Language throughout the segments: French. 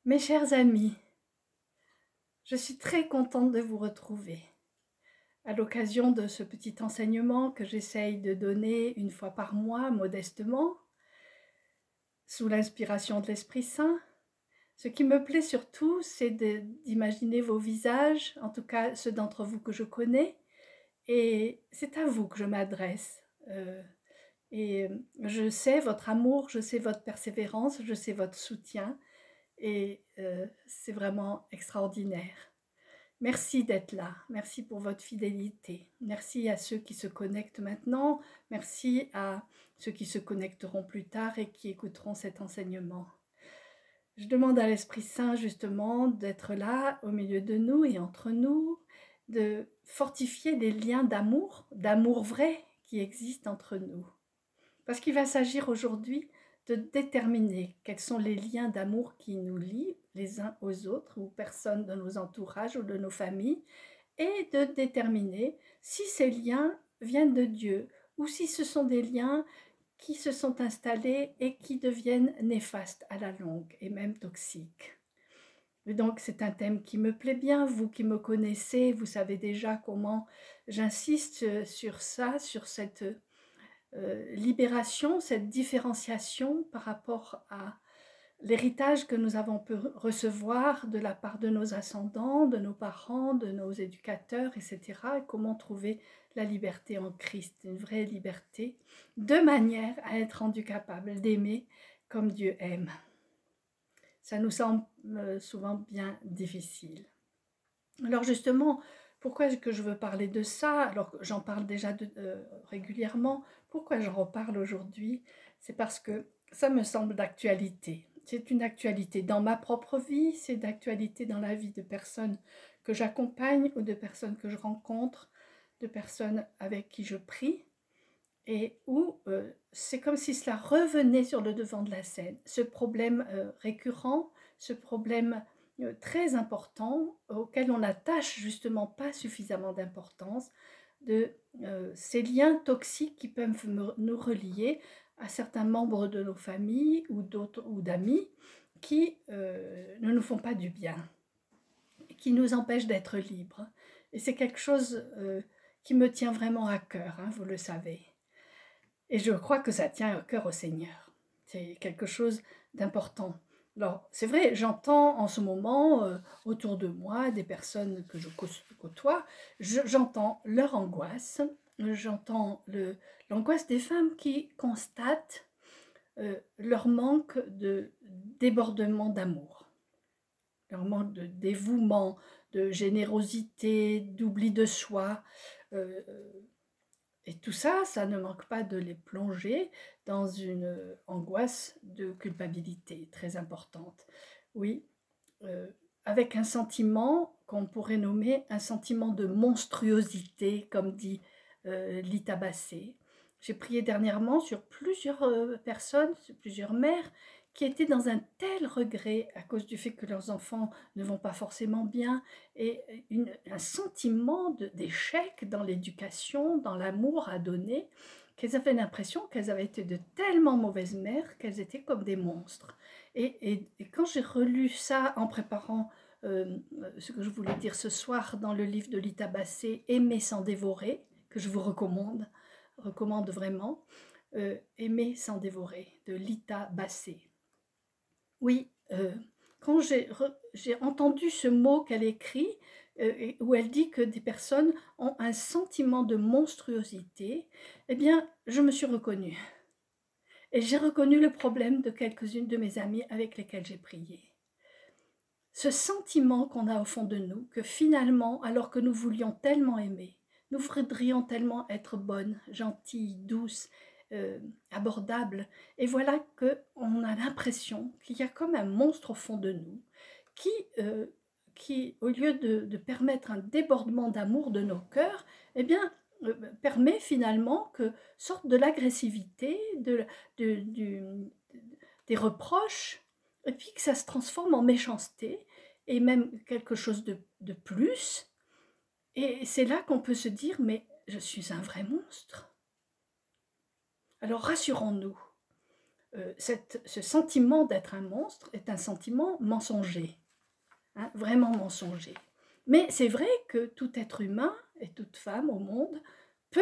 Mes chers amis, je suis très contente de vous retrouver à l'occasion de ce petit enseignement que j'essaye de donner une fois par mois modestement, sous l'inspiration de l'Esprit Saint. Ce qui me plaît surtout, c'est d'imaginer vos visages, en tout cas ceux d'entre vous que je connais, et c'est à vous que je m'adresse. Et je sais votre amour, je sais votre persévérance, je sais votre soutien, et c'est vraiment extraordinaire. Merci d'être là, merci pour votre fidélité, merci à ceux qui se connectent maintenant, merci à ceux qui se connecteront plus tard et qui écouteront cet enseignement. Je demande à l'Esprit Saint justement d'être là au milieu de nous et entre nous, de fortifier les liens d'amour vrai qui existent entre nous. Parce qu'il va s'agir aujourd'hui de déterminer quels sont les liens d'amour qui nous lient les uns aux autres ou personnes de nos entourages ou de nos familles, et de déterminer si ces liens viennent de Dieu ou si ce sont des liens qui se sont installés et qui deviennent néfastes à la longue et même toxiques. Et donc c'est un thème qui me plaît bien, vous qui me connaissez, vous savez déjà comment j'insiste sur ça, sur cette libération, cette différenciation par rapport à l'héritage que nous avons pu recevoir de la part de nos ascendants, de nos parents, de nos éducateurs, etc. Et comment trouver la liberté en Christ, une vraie liberté, de manière à être rendu capable d'aimer comme Dieu aime. Ça nous semble souvent bien difficile. Alors justement, pourquoi est-ce que je veux parler de ça? Alors j'en parle déjà régulièrement. Pourquoi j'en reparle aujourd'hui? C'est parce que ça me semble d'actualité. C'est une actualité dans ma propre vie, c'est d'actualité dans la vie de personnes que j'accompagne ou de personnes que je rencontre, de personnes avec qui je prie, et où c'est comme si cela revenait sur le devant de la scène. Ce problème récurrent, ce problème très important auquel on n'attache justement pas suffisamment d'importance, de ces liens toxiques qui peuvent nous relier à certains membres de nos familles ou d'autres ou d'amis qui ne nous font pas du bien, qui nous empêchent d'être libres. Et c'est quelque chose qui me tient vraiment à cœur, hein, vous le savez. Et je crois que ça tient au cœur au Seigneur. C'est quelque chose d'important. Alors, c'est vrai, j'entends en ce moment autour de moi des personnes que je côtoie, j'entends leur angoisse, j'entends l'angoisse des femmes qui constatent leur manque de débordement d'amour, leur manque de dévouement, de générosité, d'oubli de soi. Et tout ça, ça ne manque pas de les plonger dans une angoisse de culpabilité très importante. Oui, avec un sentiment qu'on pourrait nommer un sentiment de monstruosité, comme dit Lita Bassé. J'ai prié dernièrement sur plusieurs personnes, sur plusieurs mères, qui étaient dans un tel regret à cause du fait que leurs enfants ne vont pas forcément bien, et un sentiment d'échec dans l'éducation, dans l'amour à donner, qu'elles avaient l'impression qu'elles avaient été de tellement mauvaises mères qu'elles étaient comme des monstres. Et quand j'ai relu ça en préparant ce que je voulais dire ce soir dans le livre de Lita Bassé, Aimer sans dévorer, que je vous recommande vraiment, Aimer sans dévorer, de Lita Bassé. Oui, quand j'ai entendu ce mot qu'elle écrit, où elle dit que des personnes ont un sentiment de monstruosité, eh bien, je me suis reconnue. Et j'ai reconnu le problème de quelques-unes de mes amies avec lesquelles j'ai prié. Ce sentiment qu'on a au fond de nous, que finalement, alors que nous voulions tellement aimer, nous voudrions tellement être bonnes, gentilles, douces, abordables, et voilà qu'on a l'impression qu'il y a comme un monstre au fond de nous qui au lieu de permettre un débordement d'amour de nos cœurs, eh bien, permet finalement que sorte de l'agressivité, des reproches, et puis que ça se transforme en méchanceté, et même quelque chose de plus. Et c'est là qu'on peut se dire, mais je suis un vrai monstre. Alors rassurons-nous, ce sentiment d'être un monstre est un sentiment mensonger, hein, vraiment mensonger. Mais c'est vrai que tout être humain et toute femme au monde peut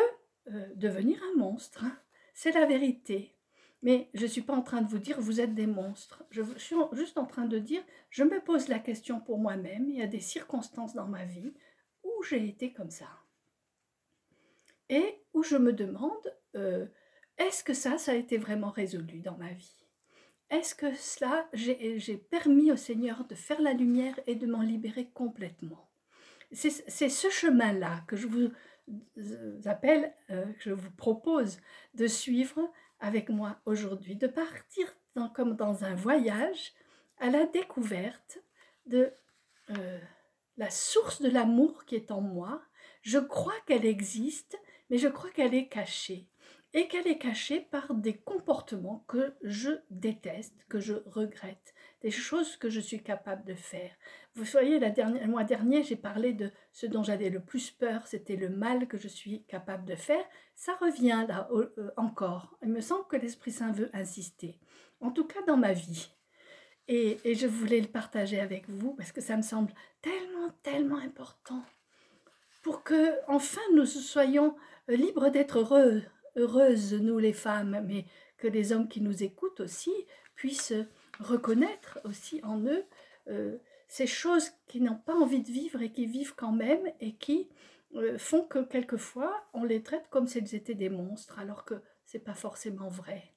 devenir un monstre, hein. C'est la vérité. Mais je ne suis pas en train de vous dire vous êtes des monstres. Je suis juste en train de dire je me pose la question pour moi-même. Il y a des circonstances dans ma vie où j'ai été comme ça. Et où je me demande est-ce que ça a été vraiment résolu dans ma vie? Est-ce que cela, j'ai permis au Seigneur de faire la lumière et de m'en libérer complètement? C'est ce chemin-là que je vous appelle, que je vous propose de suivre avec moi aujourd'hui, de partir comme dans un voyage à la découverte de la source de l'amour qui est en moi. Je crois qu'elle existe, mais je crois qu'elle est cachée. Et qu'elle est cachée par des comportements que je déteste, que je regrette, des choses que je suis capable de faire. Vous voyez, le mois dernier, j'ai parlé de ce dont j'avais le plus peur, c'était le mal que je suis capable de faire. Ça revient là encore. Il me semble que l'Esprit Saint veut insister, en tout cas dans ma vie. Et je voulais le partager avec vous parce que ça me semble tellement, tellement important pour que enfin nous soyons libres d'être heureuses, nous les femmes, mais que les hommes qui nous écoutent aussi puissent reconnaître aussi en eux ces choses qu'ils n'ont pas envie de vivre et qui vivent quand même et qui font que quelquefois on les traite comme s'ils étaient des monstres alors que c'est pas forcément vrai.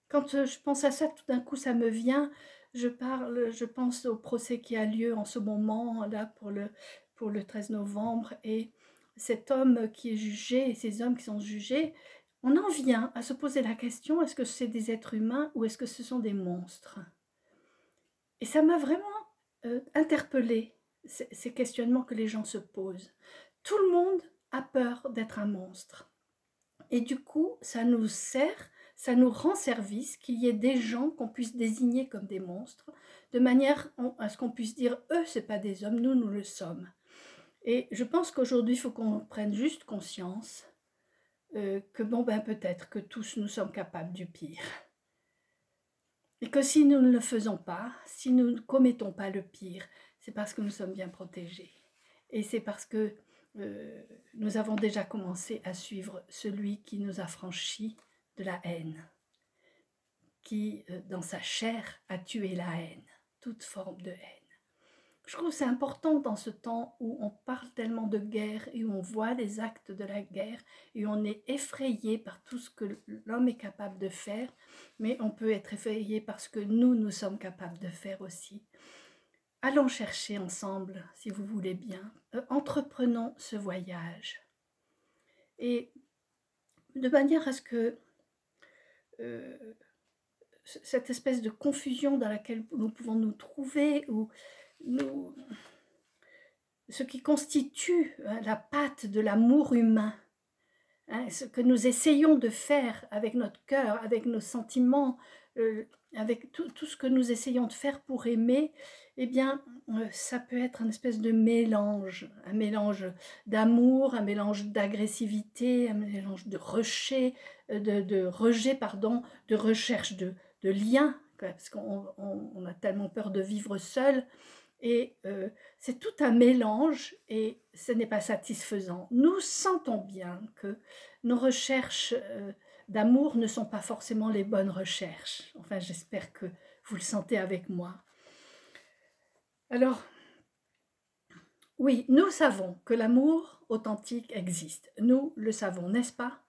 Quand je pense à ça, tout d'un coup ça me vient, je pense au procès qui a lieu en ce moment là pour le 13 novembre et cet homme qui est jugé et ces hommes qui sont jugés, on en vient à se poser la question, est-ce que c'est des êtres humains ou est-ce que ce sont des monstres? Et ça m'a vraiment interpellée, ces questionnements que les gens se posent. Tout le monde a peur d'être un monstre. Et du coup, ça nous sert, ça nous rend service qu'il y ait des gens qu'on puisse désigner comme des monstres, de manière à ce qu'on puisse dire, eux, ce n'est pas des hommes, nous, nous le sommes. Et je pense qu'aujourd'hui, il faut qu'on prenne juste conscience que bon, ben peut-être que tous nous sommes capables du pire. Et que si nous ne le faisons pas, si nous ne commettons pas le pire, c'est parce que nous sommes bien protégés. Et c'est parce que nous avons déjà commencé à suivre celui qui nous a franchis de la haine, qui, dans sa chair, a tué la haine, toute forme de haine. Je trouve que c'est important dans ce temps où on parle tellement de guerre et où on voit les actes de la guerre et on est effrayé par tout ce que l'homme est capable de faire, mais on peut être effrayé par ce que nous sommes capables de faire aussi. Allons chercher ensemble, si vous voulez bien, entreprenons ce voyage. Et de manière à ce que cette espèce de confusion dans laquelle nous pouvons nous trouver, ou ce qui constitue la pâte de l'amour humain, hein, ce que nous essayons de faire avec notre cœur, avec nos sentiments, avec tout ce que nous essayons de faire pour aimer, eh bien, ça peut être une espèce de mélange, un mélange d'amour, un mélange d'agressivité, un mélange de rejet, de recherche de liens, parce qu'on a tellement peur de vivre seul. Et c'est tout un mélange et ce n'est pas satisfaisant. Nous sentons bien que nos recherches d'amour ne sont pas forcément les bonnes recherches. Enfin, j'espère que vous le sentez avec moi. Alors, oui, nous savons que l'amour authentique existe. Nous le savons, n'est-ce pas?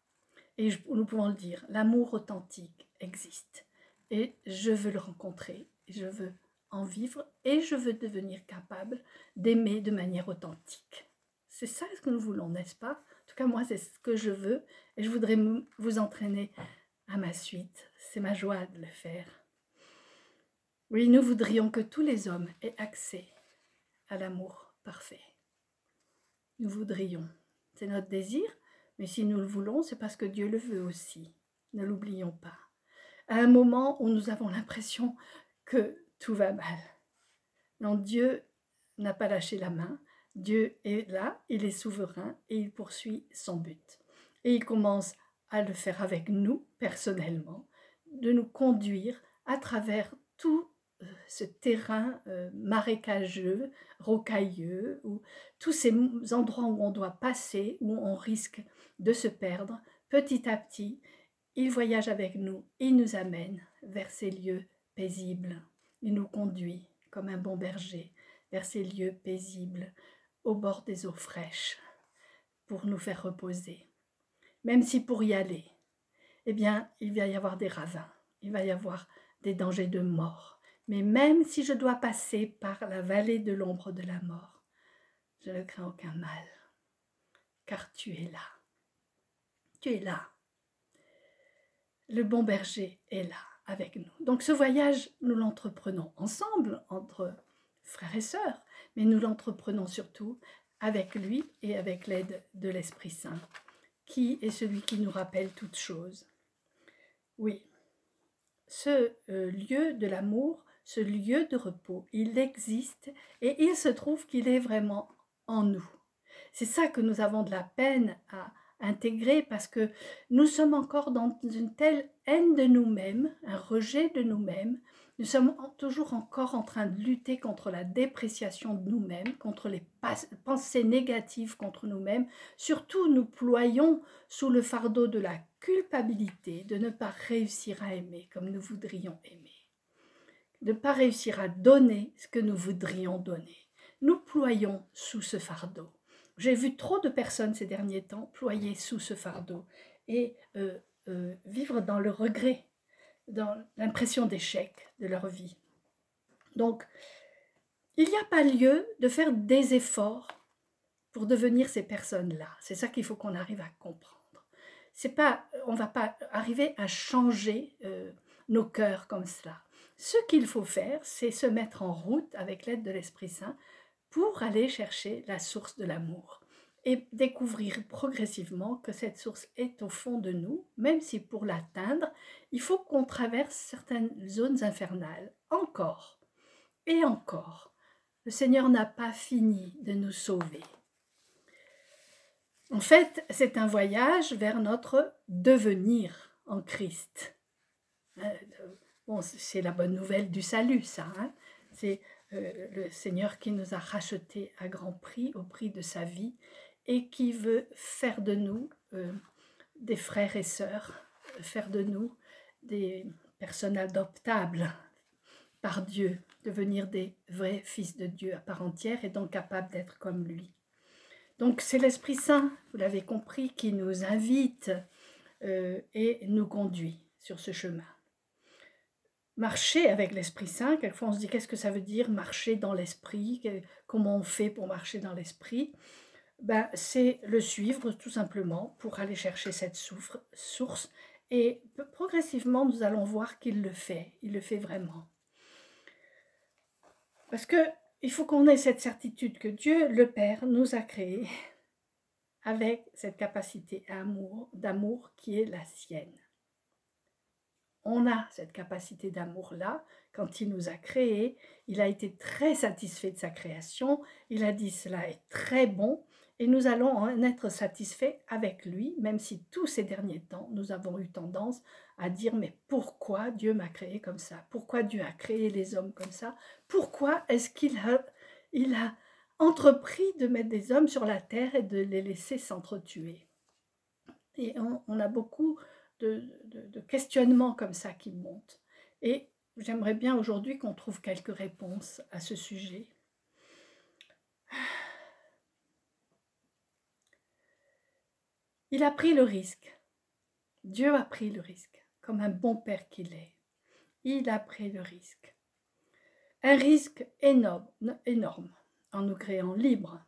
Et nous pouvons le dire, l'amour authentique existe. Et je veux le rencontrer, je veux en vivre et je veux devenir capable d'aimer de manière authentique. C'est ça ce que nous voulons, n'est-ce pas? En tout cas, moi, c'est ce que je veux et je voudrais vous entraîner à ma suite. C'est ma joie de le faire. Oui, nous voudrions que tous les hommes aient accès à l'amour parfait. Nous voudrions. C'est notre désir, mais si nous le voulons, c'est parce que Dieu le veut aussi. Ne l'oublions pas. À un moment où nous avons l'impression que tout va mal. Non, Dieu n'a pas lâché la main. Dieu est là, il est souverain et il poursuit son but. Et il commence à le faire avec nous, personnellement, de nous conduire à travers tout ce terrain marécageux, rocailleux, ou tous ces endroits où on doit passer, où on risque de se perdre. Petit à petit, il voyage avec nous, il nous amène vers ces lieux paisibles. Il nous conduit comme un bon berger vers ces lieux paisibles, au bord des eaux fraîches, pour nous faire reposer. Même si pour y aller, eh bien, il va y avoir des ravins, il va y avoir des dangers de mort. Mais même si je dois passer par la vallée de l'ombre de la mort, je ne crains aucun mal, car tu es là. Tu es là. Le bon berger est là avec nous. Donc ce voyage, nous l'entreprenons ensemble, entre frères et sœurs, mais nous l'entreprenons surtout avec lui et avec l'aide de l'Esprit Saint, qui est celui qui nous rappelle toutes choses. Oui, ce lieu de l'amour, ce lieu de repos, il existe et il se trouve qu'il est vraiment en nous. C'est ça que nous avons de la peine à intégrer parce que nous sommes encore dans une telle haine de nous-mêmes, un rejet de nous-mêmes. Nous sommes toujours encore en train de lutter contre la dépréciation de nous-mêmes, contre les pensées négatives contre nous-mêmes. Surtout, nous ployons sous le fardeau de la culpabilité de ne pas réussir à aimer comme nous voudrions aimer, de ne pas réussir à donner ce que nous voudrions donner. Nous ployons sous ce fardeau. J'ai vu trop de personnes ces derniers temps ployer sous ce fardeau et vivre dans le regret, dans l'impression d'échec de leur vie. Donc, il n'y a pas lieu de faire des efforts pour devenir ces personnes-là. C'est ça qu'il faut qu'on arrive à comprendre. C'est pas, on ne va pas arriver à changer nos cœurs comme cela. Ce qu'il faut faire, c'est se mettre en route avec l'aide de l'Esprit Saint pour aller chercher la source de l'amour et découvrir progressivement que cette source est au fond de nous, même si pour l'atteindre, il faut qu'on traverse certaines zones infernales, encore et encore. Le Seigneur n'a pas fini de nous sauver. En fait, c'est un voyage vers notre devenir en Christ. Bon, c'est la bonne nouvelle du salut, ça. Hein, c'est le Seigneur qui nous a rachetés à grand prix, au prix de sa vie, et qui veut faire de nous des frères et sœurs, faire de nous des personnes adoptables par Dieu, devenir des vrais fils de Dieu à part entière et donc capables d'être comme lui. Donc c'est l'Esprit Saint, vous l'avez compris, qui nous invite et nous conduit sur ce chemin. Marcher avec l'Esprit Saint, quelquefois on se dit qu'est-ce que ça veut dire marcher dans l'Esprit, comment on fait pour marcher dans l'Esprit? Ben, c'est le suivre tout simplement pour aller chercher cette source et progressivement nous allons voir qu'il le fait vraiment. Parce qu'il faut qu'on ait cette certitude que Dieu, le Père, nous a créés avec cette capacité d'amour qui est la sienne. On a cette capacité d'amour-là. Quand il nous a créés, il a été très satisfait de sa création. Il a dit cela est très bon et nous allons en être satisfaits avec lui, même si tous ces derniers temps, nous avons eu tendance à dire mais pourquoi Dieu m'a créé comme ça? Pourquoi Dieu a créé les hommes comme ça? Pourquoi est-ce qu'il a entrepris de mettre des hommes sur la terre et de les laisser s'entretuer? Et on a beaucoup de questionnements comme ça qui montent. Et j'aimerais bien aujourd'hui qu'on trouve quelques réponses à ce sujet. Il a pris le risque. Dieu a pris le risque, comme un bon père qu'il est. Il a pris le risque. Un risque énorme en nous créant libres.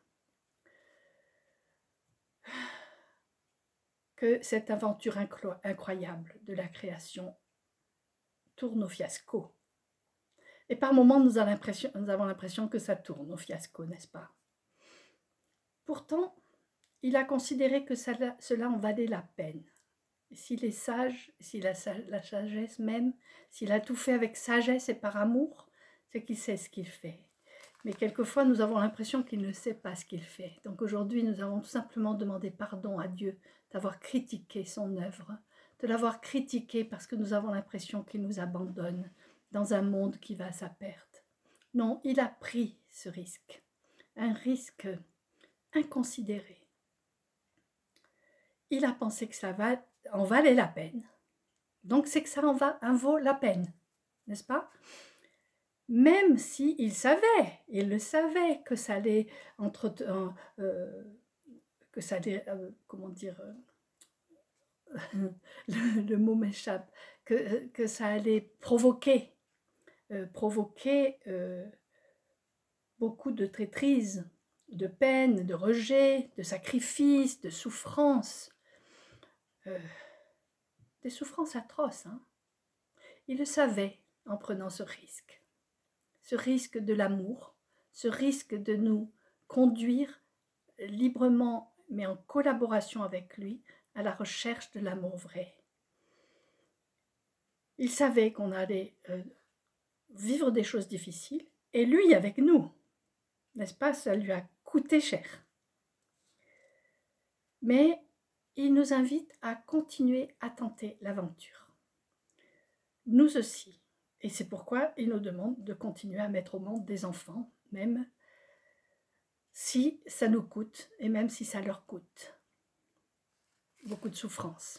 Que cette aventure incroyable de la création tourne au fiasco. Et par moments, nous avons l'impression que ça tourne au fiasco, n'est-ce pas? Pourtant, il a considéré que cela en valait la peine. S'il est sage, s'il a la sagesse même, s'il a tout fait avec sagesse et par amour, c'est qu'il sait ce qu'il fait. Mais quelquefois, nous avons l'impression qu'il ne sait pas ce qu'il fait. Donc aujourd'hui, nous avons tout simplement demandé pardon à Dieu d'avoir critiqué son œuvre, de l'avoir critiqué parce que nous avons l'impression qu'il nous abandonne dans un monde qui va à sa perte. Non, il a pris ce risque, un risque inconsidéré. Il a pensé que ça en valait la peine. Donc c'est que ça en vaut la peine, n'est-ce pas? Même si il le savait que ça allait comment dire, le mot m'échappe, que ça allait provoquer beaucoup de traîtrise, de peine, de rejet, de sacrifice, de souffrance, des souffrances atroces. Hein. Il le savait en prenant ce risque de l'amour, ce risque de nous conduire librement, mais en collaboration avec lui, à la recherche de l'amour vrai. Il savait qu'on allait vivre des choses difficiles, et lui avec nous, n'est-ce pas? Ça lui a coûté cher. Mais il nous invite à continuer à tenter l'aventure. Nous aussi. Et c'est pourquoi il nous demande de continuer à mettre au monde des enfants, même si ça nous coûte, et même si ça leur coûte beaucoup de souffrance.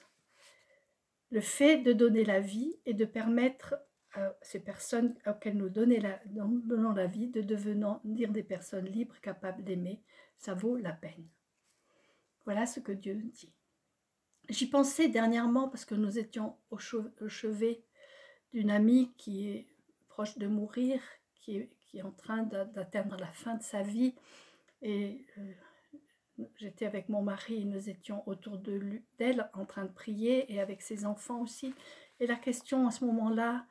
Le fait de donner la vie et de permettre à ces personnes auxquelles nous donnons la vie de devenir des personnes libres, capables d'aimer, ça vaut la peine. Voilà ce que Dieu dit. J'y pensais dernièrement parce que nous étions au chevet d'une amie qui est proche de mourir, qui est en train d'atteindre la fin de sa vie. Et j'étais avec mon mari et nous étions autour d'elle en train de prier et avec ses enfants aussi. Et la question à ce moment-là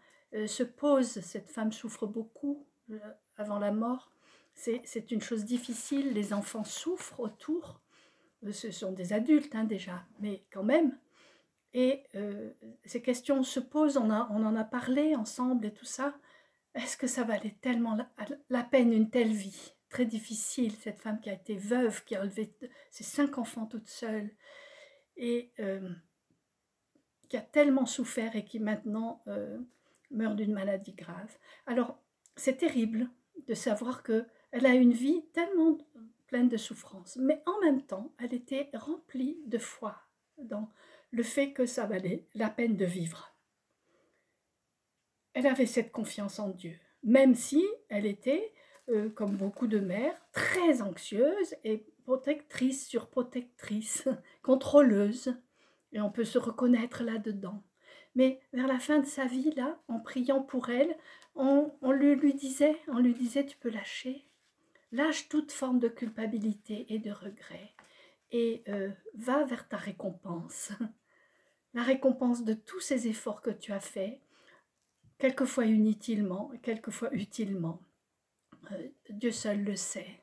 se pose, cette femme souffre beaucoup avant la mort. C'est une chose difficile, les enfants souffrent autour. Ce sont des adultes hein, déjà, mais quand même. Et ces questions se posent, on en a parlé ensemble et tout ça. Est-ce que ça valait tellement la peine une telle vie? Très difficile, cette femme qui a été veuve, qui a élevé ses 5 enfants toute seule, et qui a tellement souffert et qui maintenant meurt d'une maladie grave. Alors, c'est terrible de savoir qu'elle a une vie tellement pleine de souffrance, mais en même temps, elle était remplie de foi dans le fait que ça valait la peine de vivre. Elle avait cette confiance en Dieu, même si elle était, comme beaucoup de mères, très anxieuse et protectrice, surprotectrice, contrôleuse. Et on peut se reconnaître là-dedans. Mais vers la fin de sa vie, là, en priant pour elle, on lui disait, tu peux lâcher. Lâche toute forme de culpabilité et de regret. Et va vers ta récompense. La récompense de tous ces efforts que tu as faits, quelquefois inutilement, quelquefois utilement. Dieu seul le sait.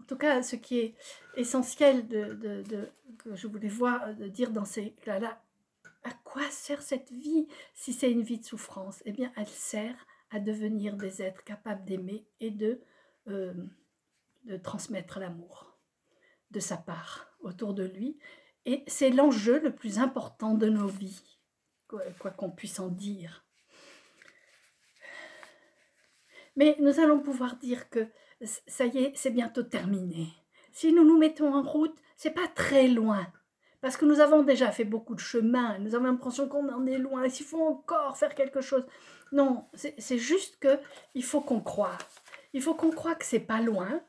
En tout cas, ce qui est essentiel que je voulais dire dans ces cas-là, à quoi sert cette vie si c'est une vie de souffrance? Eh bien, elle sert à devenir des êtres capables d'aimer et de transmettre l'amour de sa part autour de lui. Et c'est l'enjeu le plus important de nos vies, quoi qu'on puisse en dire. Mais nous allons pouvoir dire que ça y est, c'est bientôt terminé. Si nous nous mettons en route, c'est pas très loin. Parce que nous avons déjà fait beaucoup de chemin, nous avons l'impression qu'on en est loin, et s'il faut encore faire quelque chose. Non, c'est juste qu'il faut qu'on croie. Il faut qu'on croie que c'est pas loin,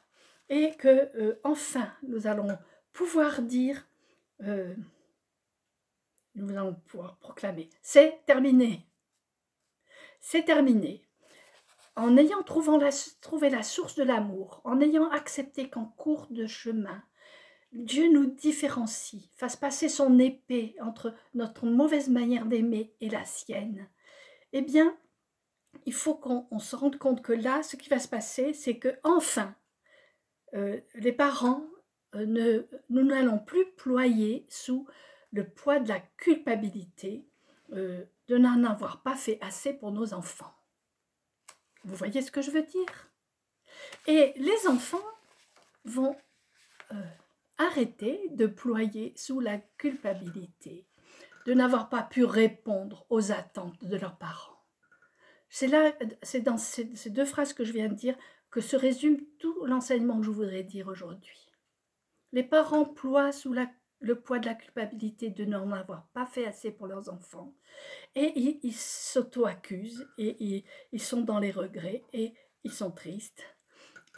et que enfin, nous allons pouvoir dire, nous allons pouvoir proclamer, c'est terminé. C'est terminé. En ayant trouvé la source de l'amour, en ayant accepté qu'en cours de chemin, Dieu nous différencie, fasse passer son épée entre notre mauvaise manière d'aimer et la sienne, eh bien, il faut qu'on se rende compte que là, ce qui va se passer, c'est que enfin, les parents, nous n'allons plus ployer sous le poids de la culpabilité de n'en avoir pas fait assez pour nos enfants. Vous voyez ce que je veux dire? Et les enfants vont arrêter de ployer sous la culpabilité de n'avoir pas pu répondre aux attentes de leurs parents. C'est là, c'est dans ces deux phrases que je viens de dire que se résume tout l'enseignement que je voudrais dire aujourd'hui. Les parents ploient sous le poids de la culpabilité de n'en avoir pas fait assez pour leurs enfants et ils s'auto-accusent et ils sont dans les regrets et ils sont tristes.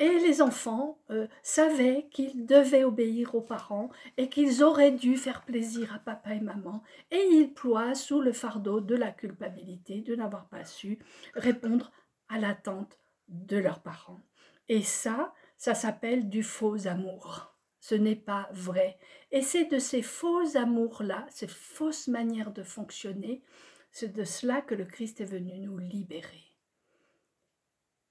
Et les enfants savaient qu'ils devaient obéir aux parents et qu'ils auraient dû faire plaisir à papa et maman. Et ils ploient sous le fardeau de la culpabilité de n'avoir pas su répondre à l'attente de leurs parents. Et ça s'appelle du faux amour. Ce n'est pas vrai. Et c'est de ces faux amours-là, ces fausses manières de fonctionner, c'est de cela que le Christ est venu nous libérer.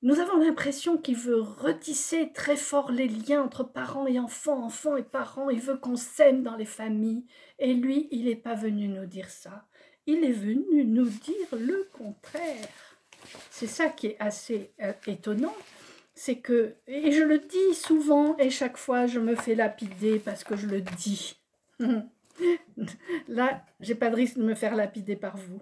Nous avons l'impression qu'il veut retisser très fort les liens entre parents et enfants, enfants et parents. Il veut qu'on s'aime dans les familles. Et lui, il n'est pas venu nous dire ça. Il est venu nous dire le contraire. C'est ça qui est assez étonnant. C'est que, et je le dis souvent, et chaque fois je me fais lapider parce que je le dis. Là, j'ai pas de risque de me faire lapider par vous.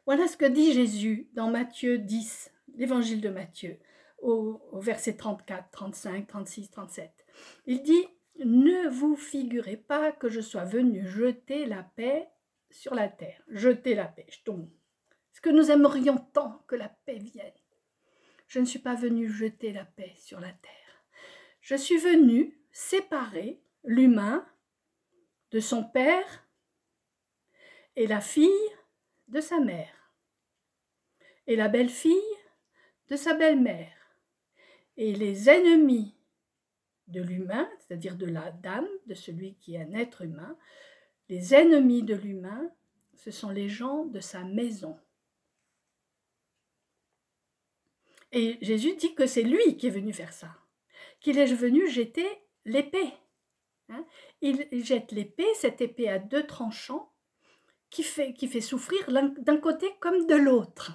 Voilà ce que dit Jésus dans Matthieu 10. L'évangile de Matthieu, au verset 34, 35, 36, 37. Il dit « Ne vous figurez pas que je sois venu jeter la paix sur la terre. » Jeter la paix, je tombe. Est-ce que nous aimerions tant que la paix vienne? Je ne suis pas venu jeter la paix sur la terre. Je suis venu séparer l'humain de son père et la fille de sa mère et la belle-fille de sa belle-mère, et les ennemis de l'humain, c'est-à-dire de la dame, de celui qui est un être humain, les ennemis de l'humain, ce sont les gens de sa maison. Et Jésus dit que c'est lui qui est venu faire ça, qu'il est venu jeter l'épée. Il jette l'épée, cette épée à deux tranchants, qui fait souffrir d'un côté comme de l'autre.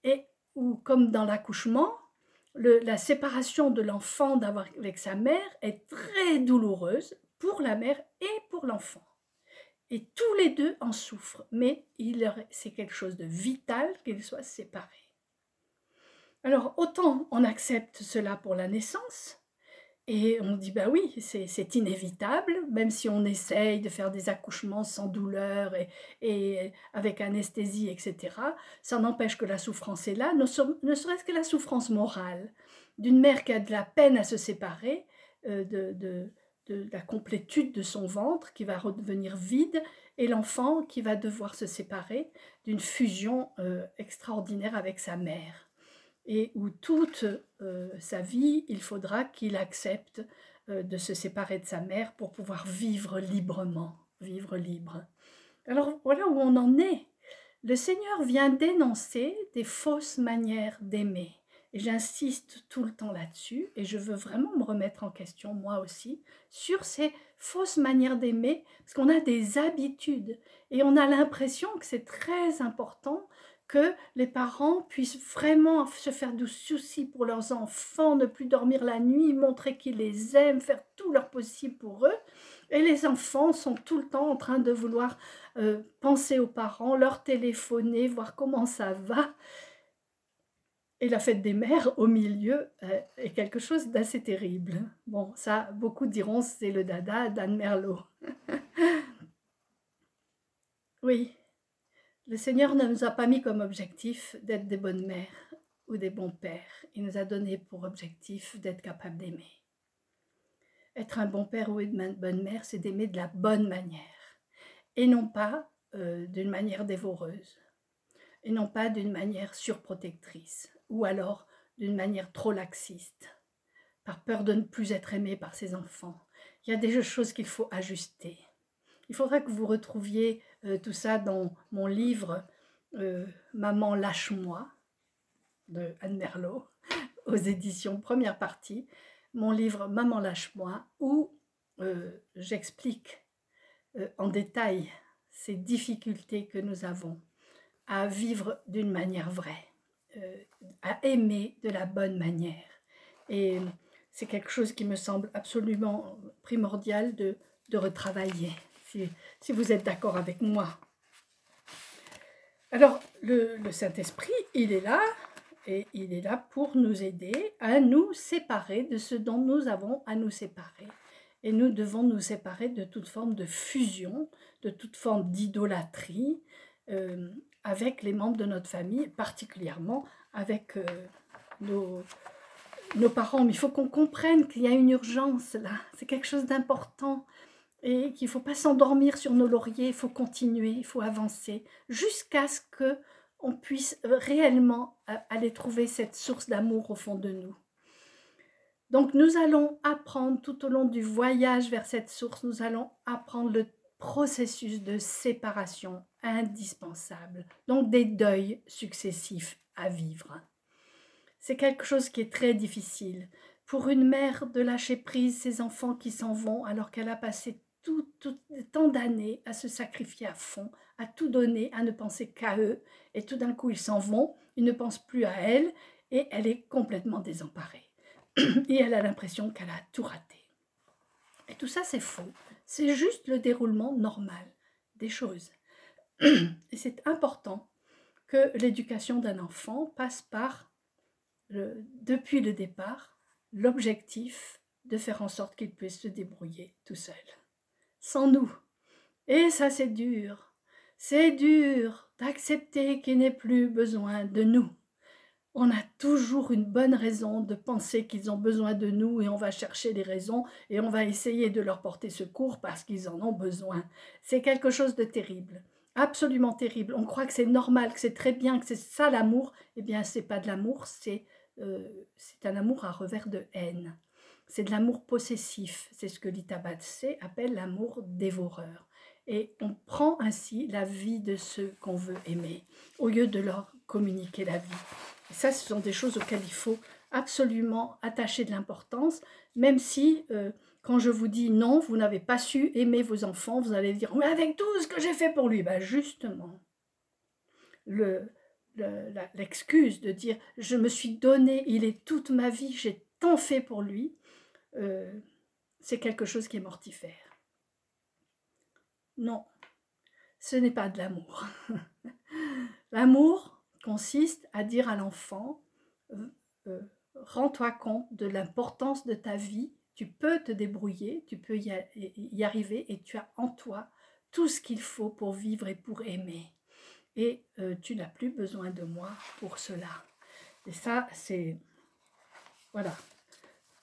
Et ou comme dans l'accouchement, la séparation de l'enfant avec sa mère est très douloureuse pour la mère et pour l'enfant. Et tous les deux en souffrent, mais c'est quelque chose de vital qu'ils soient séparés. Alors, autant on accepte cela pour la naissance, et on dit, bah oui, c'est inévitable, même si on essaye de faire des accouchements sans douleur et avec anesthésie, etc. Ça n'empêche que la souffrance est là, ne serait-ce que la souffrance morale d'une mère qui a de la peine à se séparer de la complétude de son ventre, qui va redevenir vide, et l'enfant qui va devoir se séparer d'une fusion extraordinaire avec sa mère. Et où toute sa vie, il faudra qu'il accepte de se séparer de sa mère pour pouvoir vivre librement, vivre libre. Alors voilà où on en est. Le Seigneur vient dénoncer des fausses manières d'aimer. Et j'insiste tout le temps là-dessus, et je veux vraiment me remettre en question, moi aussi, sur ces fausses manières d'aimer, parce qu'on a des habitudes, et on a l'impression que c'est très important que les parents puissent vraiment se faire du souci pour leurs enfants, ne plus dormir la nuit, montrer qu'ils les aiment, faire tout leur possible pour eux. Et les enfants sont tout le temps en train de vouloir penser aux parents, leur téléphoner, voir comment ça va. Et la fête des mères au milieu est quelque chose d'assez terrible. Bon, ça, beaucoup diront, c'est le dada d'Anne Merlot. Oui. Le Seigneur ne nous a pas mis comme objectif d'être des bonnes mères ou des bons pères. Il nous a donné pour objectif d'être capable d'aimer. Être un bon père ou une bonne mère, c'est d'aimer de la bonne manière. Et non pas d'une manière dévoreuse. Et non pas d'une manière surprotectrice. Ou alors d'une manière trop laxiste. Par peur de ne plus être aimé par ses enfants. Il y a des choses qu'il faut ajuster. Il faudra que vous retrouviez tout ça dans mon livre Maman lâche-moi de Anne Merlot aux éditions première partie, mon livre Maman lâche-moi où j'explique en détail ces difficultés que nous avons à vivre d'une manière vraie, à aimer de la bonne manière. Et c'est quelque chose qui me semble absolument primordial de retravailler. si vous êtes d'accord avec moi. Alors, le Saint-Esprit, il est là, et il est là pour nous aider à nous séparer de ce dont nous avons à nous séparer. Et nous devons nous séparer de toute forme de fusion, de toute forme d'idolâtrie avec les membres de notre famille, particulièrement avec nos parents. Mais il faut qu'on comprenne qu'il y a une urgence là, c'est quelque chose d'important et qu'il ne faut pas s'endormir sur nos lauriers, il faut continuer, il faut avancer jusqu'à ce qu'on puisse réellement aller trouver cette source d'amour au fond de nous. Donc nous allons apprendre tout au long du voyage vers cette source, nous allons apprendre le processus de séparation indispensable, donc des deuils successifs à vivre. C'est quelque chose qui est très difficile. Pour une mère de lâcher prise ses enfants qui s'en vont alors qu'elle a passé tant d'années à se sacrifier à fond, à tout donner, à ne penser qu'à eux, et tout d'un coup ils s'en vont, ils ne pensent plus à elle, et elle est complètement désemparée. Et elle a l'impression qu'elle a tout raté. Et tout ça c'est faux, c'est juste le déroulement normal des choses. Et c'est important que l'éducation d'un enfant passe par, depuis le départ, l'objectif de faire en sorte qu'il puisse se débrouiller tout seul. Sans nous. Et ça c'est dur d'accepter qu'il n'ait plus besoin de nous. On a toujours une bonne raison de penser qu'ils ont besoin de nous et on va chercher des raisons et on va essayer de leur porter secours parce qu'ils en ont besoin. C'est quelque chose de terrible, absolument terrible. On croit que c'est normal, que c'est très bien, que c'est ça l'amour. Eh bien, c'est pas de l'amour, c'est un amour à revers de haine. C'est de l'amour possessif, c'est ce que Lita Batsé appelle l'amour dévoreur. Et on prend ainsi la vie de ceux qu'on veut aimer, au lieu de leur communiquer la vie. Et ça, ce sont des choses auxquelles il faut absolument attacher de l'importance, même si, quand je vous dis non, vous n'avez pas su aimer vos enfants, vous allez dire « mais avec tout ce que j'ai fait pour lui », ben justement, l'excuse de dire « je me suis donné, il est toute ma vie, j'ai tant fait pour lui », c'est quelque chose qui est mortifère. Non, ce n'est pas de l'amour. L'amour consiste à dire à l'enfant rends-toi compte de l'importance de ta vie, tu peux te débrouiller, tu peux y arriver et tu as en toi tout ce qu'il faut pour vivre et pour aimer. Et tu n'as plus besoin de moi pour cela. Et ça, c'est... Voilà.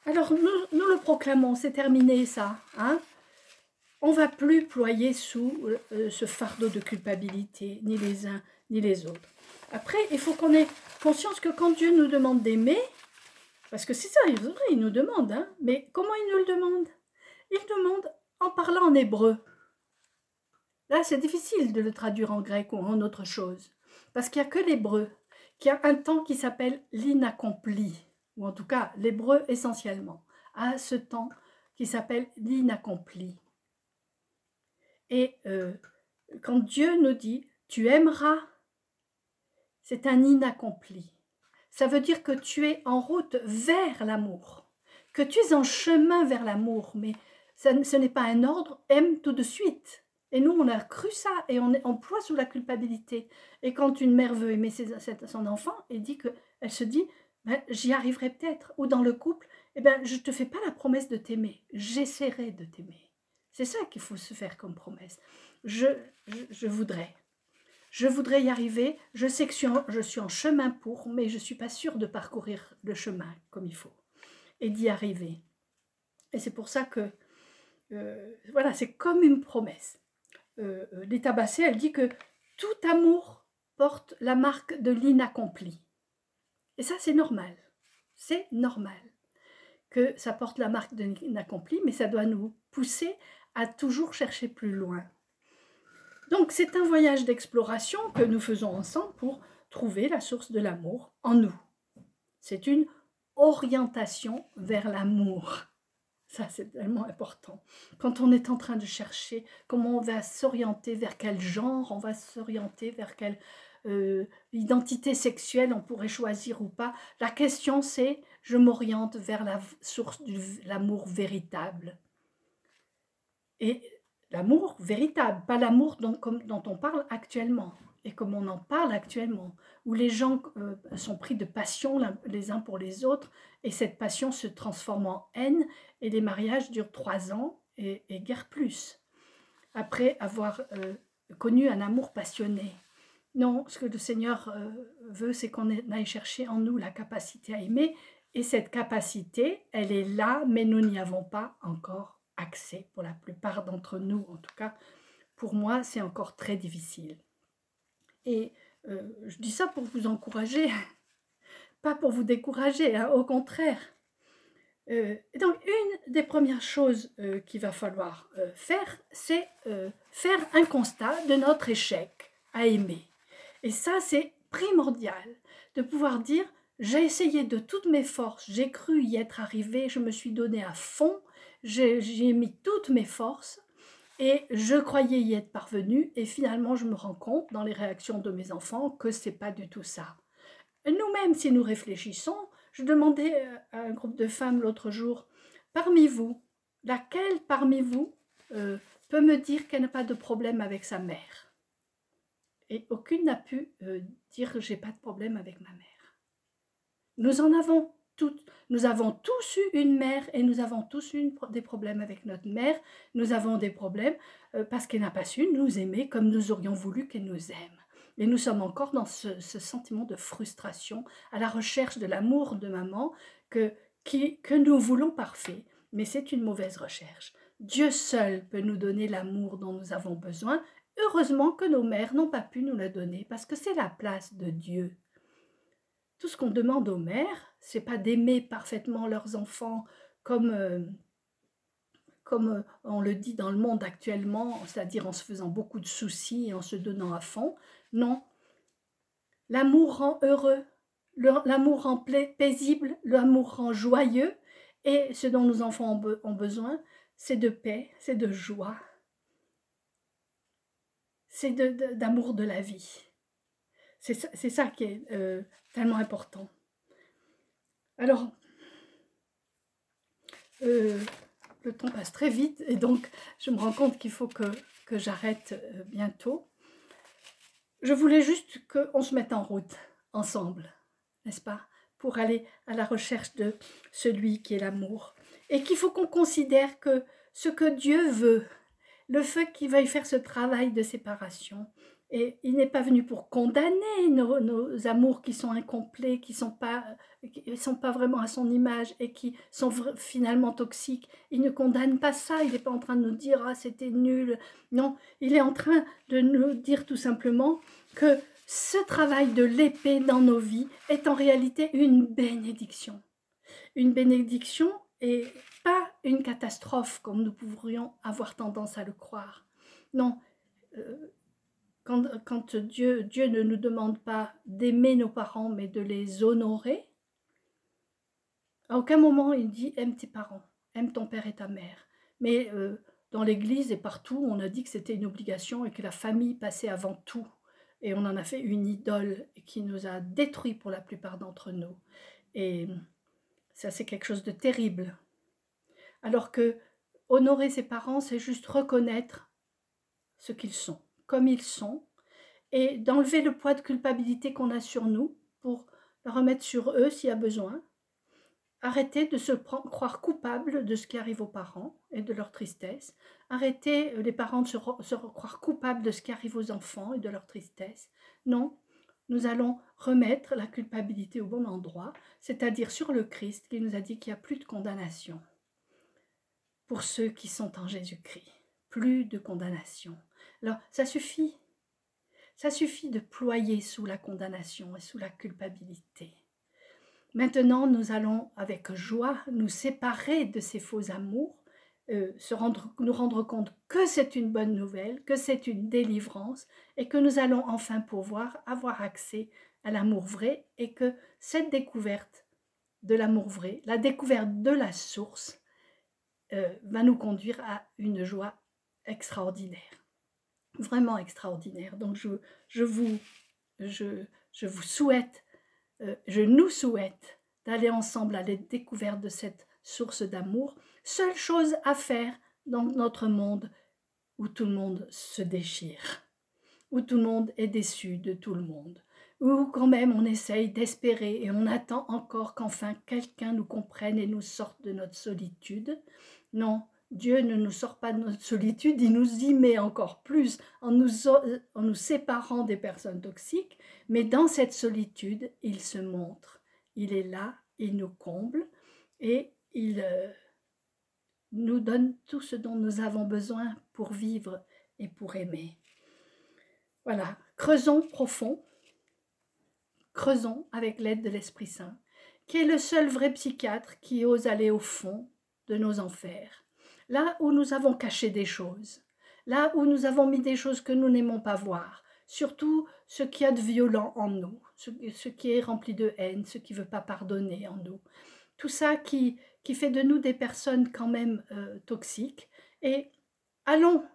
Alors, nous le proclamons, c'est terminé ça. Hein? On ne va plus ployer sous ce fardeau de culpabilité, ni les uns ni les autres. Après, il faut qu'on ait conscience que quand Dieu nous demande d'aimer, parce que c'est ça, il nous demande, hein, mais comment il nous le demande? Il demande en parlant en hébreu. Là, c'est difficile de le traduire en grec ou en autre chose, parce qu'il n'y a que l'hébreu, qui a un temps qui s'appelle l'inaccompli, ou en tout cas l'hébreu essentiellement, a ce temps qui s'appelle l'inaccompli. Et quand Dieu nous dit « tu aimeras », c'est un inaccompli. Ça veut dire que tu es en route vers l'amour, que tu es en chemin vers l'amour, mais ce n'est pas un ordre, aime tout de suite. Et nous, on a cru ça et on ploie sous la culpabilité. Et quand une mère veut aimer son enfant, elle se dit ben, j'y arriverai peut-être. Ou dans le couple, eh ben, je ne te fais pas la promesse de t'aimer, j'essaierai de t'aimer. C'est ça qu'il faut se faire comme promesse. Je voudrais y arriver, je sais que je suis en chemin pour, mais je ne suis pas sûre de parcourir le chemin comme il faut et d'y arriver. Et c'est pour ça que, voilà, c'est comme une promesse. Lita Batsé, elle dit que tout amour porte la marque de l'inaccompli. Et ça, c'est normal. C'est normal que ça porte la marque de l'inaccompli, mais ça doit nous pousser à toujours chercher plus loin. Donc, c'est un voyage d'exploration que nous faisons ensemble pour trouver la source de l'amour en nous. C'est une orientation vers l'amour. Ça, c'est tellement important. Quand on est en train de chercher comment on va s'orienter, vers quel genre on va s'orienter, vers quelle identité sexuelle on pourrait choisir ou pas, la question c'est, je m'oriente vers la source de l'amour véritable. Et l'amour véritable, pas l'amour dont on parle actuellement, et comme on en parle actuellement, où les gens sont pris de passion les uns pour les autres, et cette passion se transforme en haine, et les mariages durent 3 ans, et guère plus, après avoir connu un amour passionné. Non, ce que le Seigneur veut, c'est qu'on aille chercher en nous la capacité à aimer, et cette capacité, elle est là, mais nous n'y avons pas encore accès, pour la plupart d'entre nous, en tout cas, pour moi, c'est encore très difficile. Et je dis ça pour vous encourager, pas pour vous décourager, hein, au contraire. Donc, une des premières choses qu'il va falloir faire, c'est faire un constat de notre échec à aimer. Et ça, c'est primordial, de pouvoir dire, j'ai essayé de toutes mes forces, j'ai cru y être arrivé, je me suis donné à fond, j'ai mis toutes mes forces, et je croyais y être parvenue, et finalement, je me rends compte, dans les réactions de mes enfants, que c'est pas du tout ça. Nous-mêmes, si nous réfléchissons, je demandais à un groupe de femmes l'autre jour, parmi vous, laquelle parmi vous peut me dire qu'elle n'a pas de problème avec sa mère? Et aucune n'a pu dire que j'ai pas de problème avec ma mère. Nous en avons toutes. Nous avons tous eu une mère et nous avons tous eu des problèmes avec notre mère. Nous avons des problèmes parce qu'elle n'a pas su nous aimer comme nous aurions voulu qu'elle nous aime. Et nous sommes encore dans ce sentiment de frustration, à la recherche de l'amour de maman que nous voulons parfait. Mais c'est une mauvaise recherche. Dieu seul peut nous donner l'amour dont nous avons besoin. Heureusement que nos mères n'ont pas pu nous le donner parce que c'est la place de Dieu. Tout ce qu'on demande aux mères, c'est pas d'aimer parfaitement leurs enfants comme on le dit dans le monde actuellement, c'est-à-dire en se faisant beaucoup de soucis et en se donnant à fond. Non. L'amour rend heureux, l'amour rend paisible, l'amour rend joyeux, et ce dont nos enfants ont besoin, c'est de paix, c'est de joie, c'est d'amour de la vie. C'est ça qui est tellement important. Alors, le temps passe très vite et donc je me rends compte qu'il faut que j'arrête bientôt. Je voulais juste qu'on se mette en route ensemble, n'est-ce pas, pour aller à la recherche de celui qui est l'amour. Et qu'il faut qu'on considère que ce que Dieu veut, le fait qu'il veuille faire ce travail de séparation, et il n'est pas venu pour condamner nos amours qui sont incomplets, qui sont pas vraiment à son image et qui sont finalement toxiques. Il ne condamne pas ça, il n'est pas en train de nous dire « Ah, c'était nul ». Non, il est en train de nous dire tout simplement que ce travail de l'épée dans nos vies est en réalité une bénédiction. Une bénédiction et pas une catastrophe comme nous pourrions avoir tendance à le croire. Non, quand Dieu ne nous demande pas d'aimer nos parents, mais de les honorer, à aucun moment il dit « aime tes parents, aime ton père et ta mère ». Mais dans l'église et partout, on a dit que c'était une obligation et que la famille passait avant tout. Et on en a fait une idole qui nous a détruits pour la plupart d'entre nous. Et ça, c'est quelque chose de terrible. Alors que honorer ses parents, c'est juste reconnaître ce qu'ils sont, comme ils sont, et d'enlever le poids de culpabilité qu'on a sur nous pour le remettre sur eux s'il y a besoin. Arrêter de se croire coupable de ce qui arrive aux parents et de leur tristesse. Arrêter les parents de se croire coupables de ce qui arrive aux enfants et de leur tristesse. Non, nous allons remettre la culpabilité au bon endroit, c'est-à-dire sur le Christ qui nous a dit qu'il n'y a plus de condamnation pour ceux qui sont en Jésus-Christ. Plus de condamnation. Alors, ça suffit. Ça suffit de ployer sous la condamnation et sous la culpabilité. Maintenant, nous allons avec joie nous séparer de ces faux amours, nous rendre compte que c'est une bonne nouvelle, que c'est une délivrance et que nous allons enfin pouvoir avoir accès à l'amour vrai et que cette découverte de l'amour vrai, la découverte de la source, va nous conduire à une joie extraordinaire, vraiment extraordinaire. Donc je vous souhaite, je nous souhaite d'aller ensemble à la découverte de cette source d'amour. Seule chose à faire dans notre monde où tout le monde se déchire, où tout le monde est déçu de tout le monde, où quand même on essaye d'espérer et on attend encore qu'enfin quelqu'un nous comprenne et nous sorte de notre solitude. Non, Dieu ne nous sort pas de notre solitude, il nous y met encore plus en nous séparant des personnes toxiques, mais dans cette solitude, il se montre. Il est là, il nous comble et il nous donne tout ce dont nous avons besoin pour vivre et pour aimer. Voilà, creusons profond, creusons avec l'aide de l'Esprit Saint, qui est le seul vrai psychiatre qui ose aller au fond de nos enfers. Là où nous avons caché des choses, là où nous avons mis des choses que nous n'aimons pas voir, surtout ce qu'il y a de violent en nous, ce qui est rempli de haine, ce qui ne veut pas pardonner en nous. Tout ça qui fait de nous des personnes quand même toxiques. Et allons,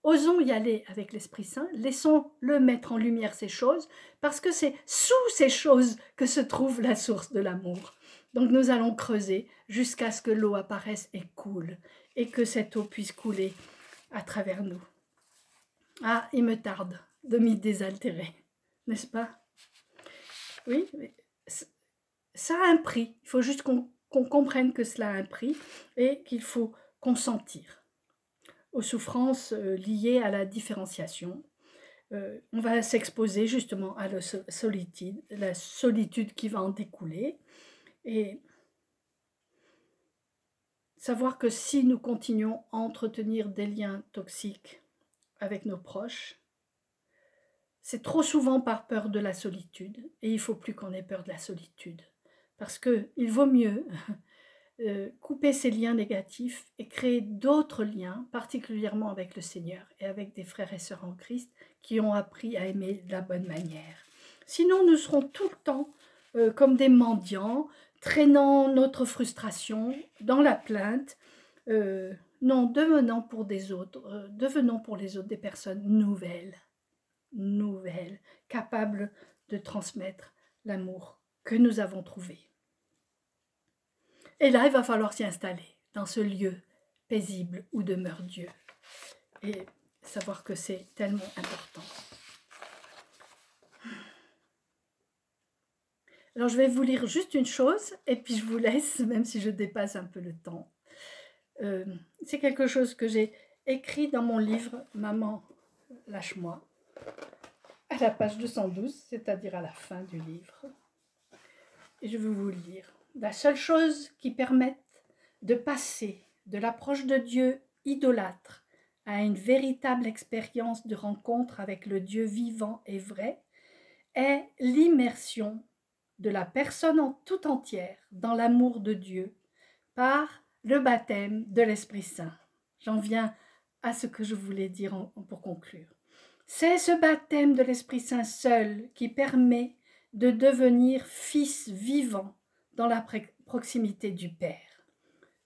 osons y aller avec l'Esprit Saint, laissons-le mettre en lumière ces choses, parce que c'est sous ces choses que se trouve la source de l'amour. Donc nous allons creuser jusqu'à ce que l'eau apparaisse et coule, et que cette eau puisse couler à travers nous. Ah, il me tarde de m'y désaltérer, n'est-ce pas? Oui, mais ça a un prix. Il faut juste qu'on comprenne que cela a un prix et qu'il faut consentir aux souffrances liées à la différenciation. On va s'exposer justement à la solitude qui va en découler et savoir que si nous continuons à entretenir des liens toxiques avec nos proches, c'est trop souvent par peur de la solitude et il ne faut plus qu'on ait peur de la solitude parce qu'il vaut mieux couper ces liens négatifs et créer d'autres liens, particulièrement avec le Seigneur et avec des frères et sœurs en Christ qui ont appris à aimer de la bonne manière. Sinon, nous serons tout le temps comme des mendiants, traînant notre frustration dans la plainte. Non, devenons pour les autres des personnes nouvelles, capables de transmettre l'amour que nous avons trouvé. Et là, il va falloir s'y installer, dans ce lieu paisible où demeure Dieu. Et savoir que c'est tellement important. Alors, je vais vous lire juste une chose, et puis je vous laisse, même si je dépasse un peu le temps. C'est quelque chose que j'ai écrit dans mon livre « Maman, lâche-moi », à la page 212, c'est-à-dire à la fin du livre. Et je vais vous le lire. La seule chose qui permette de passer de l'approche de Dieu idolâtre à une véritable expérience de rencontre avec le Dieu vivant et vrai est l'immersion de la personne en tout entière dans l'amour de Dieu par le baptême de l'Esprit Saint. J'en viens à ce que je voulais dire pour conclure. C'est ce baptême de l'Esprit Saint seul qui permet de devenir fils vivant dans la proximité du Père.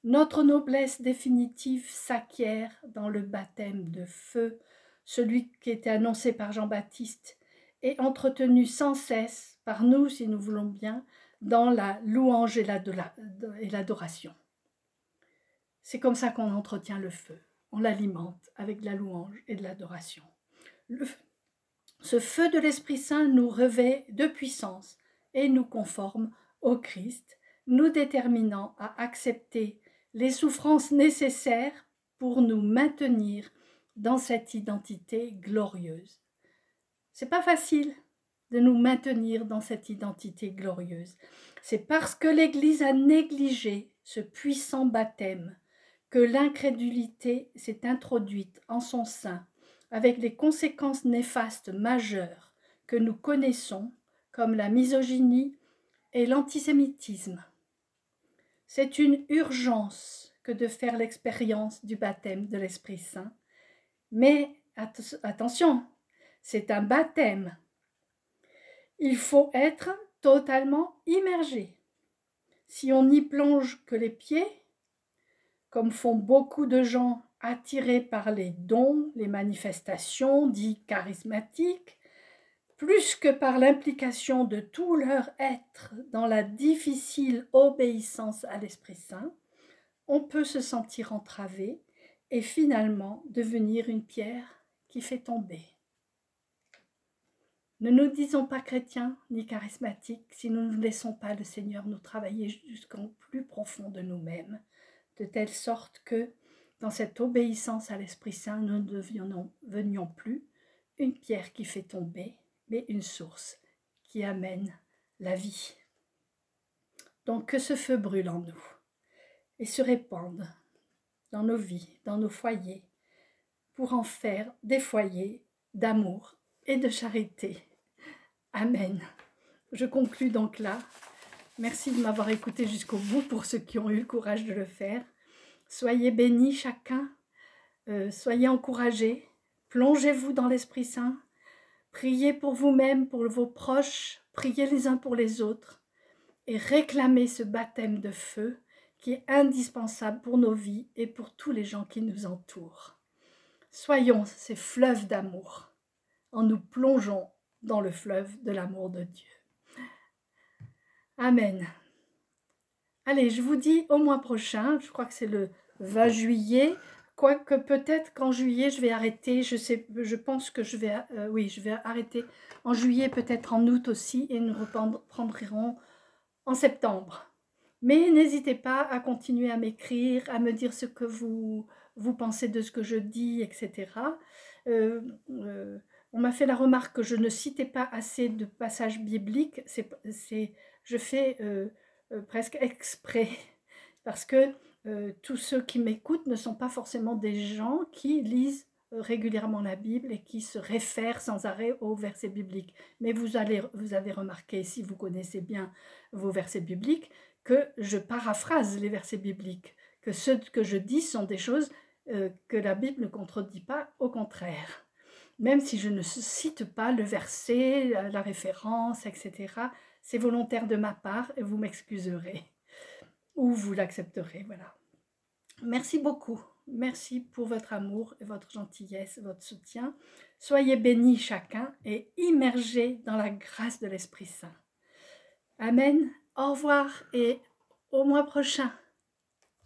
Notre noblesse définitive s'acquiert dans le baptême de feu, celui qui était annoncé par Jean-Baptiste et entretenu sans cesse par nous, si nous voulons bien, dans la louange et l'adoration. C'est comme ça qu'on entretient le feu. On l'alimente avec de la louange et de l'adoration. Ce feu de l'Esprit Saint nous revêt de puissance et nous conforme au Christ, nous déterminant à accepter les souffrances nécessaires pour nous maintenir dans cette identité glorieuse. C'est pas facile de nous maintenir dans cette identité glorieuse. C'est parce que l'Église a négligé ce puissant baptême que l'incrédulité s'est introduite en son sein avec les conséquences néfastes majeures que nous connaissons, comme la misogynie et l'antisémitisme. C'est une urgence que de faire l'expérience du baptême de l'Esprit Saint. Mais attention, c'est un baptême. Il faut être totalement immergé. Si on n'y plonge que les pieds, comme font beaucoup de gens attirés par les dons, les manifestations dites charismatiques, plus que par l'implication de tout leur être dans la difficile obéissance à l'Esprit Saint, on peut se sentir entravé et finalement devenir une pierre qui fait tomber. Ne nous disons pas chrétiens ni charismatiques si nous ne laissons pas le Seigneur nous travailler jusqu'au plus profond de nous-mêmes, de telle sorte que, dans cette obéissance à l'Esprit Saint, nous ne devenions plus une pierre qui fait tomber, mais une source qui amène la vie. Donc que ce feu brûle en nous et se répande dans nos vies, dans nos foyers, pour en faire des foyers d'amour et de charité. Amen. Je conclus donc là. Merci de m'avoir écouté jusqu'au bout pour ceux qui ont eu le courage de le faire. Soyez bénis chacun, soyez encouragés, plongez-vous dans l'Esprit Saint, priez pour vous-même, pour vos proches, priez les uns pour les autres et réclamez ce baptême de feu qui est indispensable pour nos vies et pour tous les gens qui nous entourent. Soyons ces fleuves d'amour en nous plongeant dans le fleuve de l'amour de Dieu. Amen. Allez, je vous dis au mois prochain, je crois que c'est le 20 juillet, quoique peut-être qu'en juillet je vais arrêter, je pense que je vais arrêter en juillet, peut-être en août aussi, et nous reprendrons en septembre. Mais n'hésitez pas à continuer à m'écrire, à me dire ce que vous pensez de ce que je dis, etc. On m'a fait la remarque que je ne citais pas assez de passages bibliques. Je fais presque exprès, parce que tous ceux qui m'écoutent ne sont pas forcément des gens qui lisent régulièrement la Bible et qui se réfèrent sans arrêt aux versets bibliques. Mais vous avez remarqué, si vous connaissez bien vos versets bibliques, que je paraphrase les versets bibliques, que ce que je dis sont des choses que la Bible ne contredit pas, au contraire. Même si je ne cite pas le verset, la référence, etc., c'est volontaire de ma part et vous m'excuserez ou vous l'accepterez, voilà. Merci beaucoup. Merci pour votre amour et votre gentillesse, votre soutien. Soyez bénis chacun et immergés dans la grâce de l'Esprit Saint. Amen. Au revoir et au mois prochain.